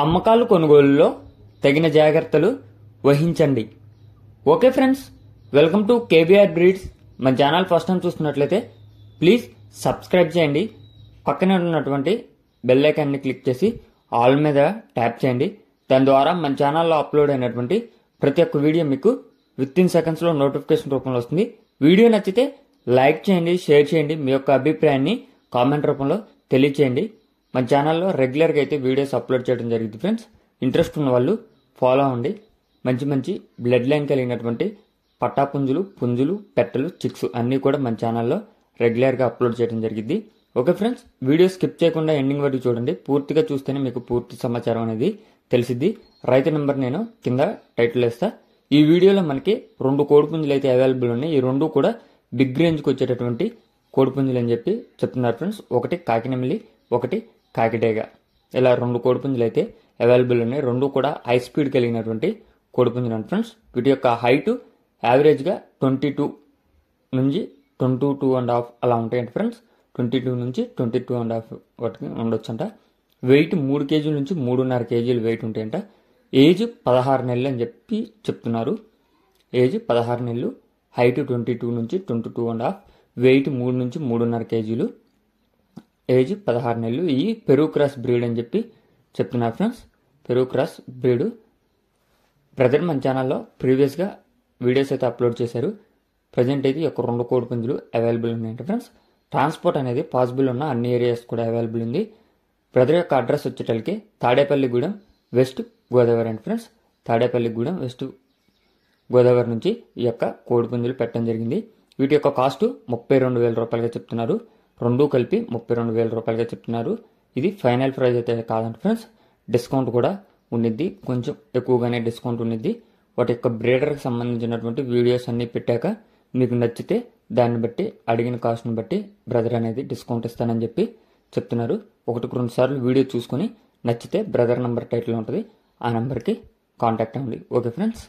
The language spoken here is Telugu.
అమ్మకాలు కొనుగోలులో తగిన జాగ్రత్తలు వహించండి. Okay friends, welcome to KBR breeds. మన ఛానల్ ఫస్ట్ టైం చూస్తున్నట్లయితే ప్లీజ్ సబ్స్క్రైబ్ చేయండి. పక్కనే ఉన్నటువంటి బెల్ ఐకాన్ని క్లిక్ చేసి ఆల్ మీద ట్యాప్ చేయండి. దాని ద్వారా మన ఛానల్లో అప్లోడ్ అయినటువంటి ప్రతి ఒక్క వీడియో మీకు విత్ ఇన్ సెకండ్స్లో నోటిఫికేషన్ రూపంలో వస్తుంది. వీడియో నచ్చితే లైక్ చేయండి, షేర్ చేయండి, మీ యొక్క అభిప్రాయాన్ని కామెంట్ రూపంలో తెలియచేయండి. మన ఛానల్లో రెగ్యులర్గా అయితే వీడియోస్ అప్లోడ్ చేయడం జరిగింది ఫ్రెండ్స్. ఇంట్రెస్ట్ ఉన్న వాళ్ళు ఫాలో అవ్వండి. మంచి మంచి బ్లడ్ లైన్ కలిగినటువంటి పట్టాపుంజులు, పుంజులు, పెట్టలు, చిక్స్ అన్నీ కూడా మన ఛానల్లో రెగ్యులర్గా అప్లోడ్ చేయడం జరిగింది. ఓకే ఫ్రెండ్స్, వీడియో స్కిప్ చేయకుండా ఎండింగ్ వరకు చూడండి. పూర్తిగా చూస్తేనే మీకు పూర్తి సమాచారం అనేది తెలిసిద్ది. రైతు నెంబర్ నేను కింద టైటిల్ వేస్తా. ఈ వీడియోలో మనకి 2 కోడిపుంజులు అయితే అవైలబుల్ ఉన్నాయి. ఈ 2 కూడా బిగ్ రేంజ్కి వచ్చేటటువంటి కోడిపుంజులు అని చెప్పి చెప్తున్నారు ఫ్రెండ్స్. ఒకటి కాకినెమిలి, ఒకటి కాకిడేగ. ఇలా 2 కోడిపుంజులు అయితే అవైలబుల్ ఉన్నాయి. 2 కూడా హై స్పీడ్ కలిగినటువంటి కోడిపుంజులు అండి ఫ్రెండ్స్. వీటి యొక్క హైట్ యావరేజ్గా 22 నుంచి 22.5 అలా ఉంటాయండి ఫ్రెండ్స్. 22 నుంచి 22.5 వాటికి ఉండొచ్చంట. వెయిట్ 3 కేజీల నుంచి 3.5 కేజీలు వెయిట్ ఉంటాయంట. ఏజ్ 16 నెలలు అని చెప్పి చెప్తున్నారు. ఏజ్ 16 నెలలు, హైట్ 22 నుంచి 22.5, వెయిట్ 3 నుంచి 3.5 కేజీలు, ఏజ్ 16 నెలలు. ఈ పెరుగు క్రాస్ బ్రీడ్ అని చెప్పి చెప్తున్నారు ఫ్రెండ్స్. పెరుగు క్రాస్ బ్రీడ్ బ్రదర్ మన ఛానల్లో ప్రీవియస్గా వీడియోస్ అయితే అప్లోడ్ చేశారు. ప్రజెంట్ అయితే ఈ యొక్క 2 కోడిపుంజులు అవైలబుల్ ఉన్నాయంట ఫ్రెండ్స్. ట్రాన్స్పోర్ట్ అనేది పాసిబుల్ ఉన్న అన్ని ఏరియాస్ కూడా అవైలబుల్ ఉంది. బ్రదర్ యొక్క అడ్రస్ వచ్చేటలకి తాడేపల్లిగూడెం, వెస్ట్ గోదావరి అండి ఫ్రెండ్స్. తాడేపల్లిగూడెం, వెస్ట్ గోదావరి నుంచి ఈ యొక్క కోడిపుంజులు పెట్టడం జరిగింది. వీటి యొక్క కాస్ట్ 32,000 రూపాయలుగా చెప్తున్నారు. 2 కలిపి 32,000 రూపాయలుగా చెప్తున్నారు. ఇది ఫైనల్ ప్రైస్ అయితే కాదండి ఫ్రెండ్స్. డిస్కౌంట్ కూడా ఉండిద్ది, కొంచెం ఎక్కువగానే డిస్కౌంట్ ఉండిద్ది. వాటి యొక్క బ్రీడర్కి సంబంధించినటువంటి వీడియోస్ అన్నీ పెట్టాక మీకు నచ్చితే దాన్ని బట్టి అడిగిన కాస్ట్ని బట్టి బ్రదర్ అనేది డిస్కౌంట్ ఇస్తానని చెప్పి చెప్తున్నారు. 1-2 సార్లు వీడియో చూసుకొని నచ్చితే బ్రదర్ నెంబర్ టైటిల్ ఉంటుంది, ఆ నెంబర్కి కాంటాక్ట్ అవ్వండి. Okay friends.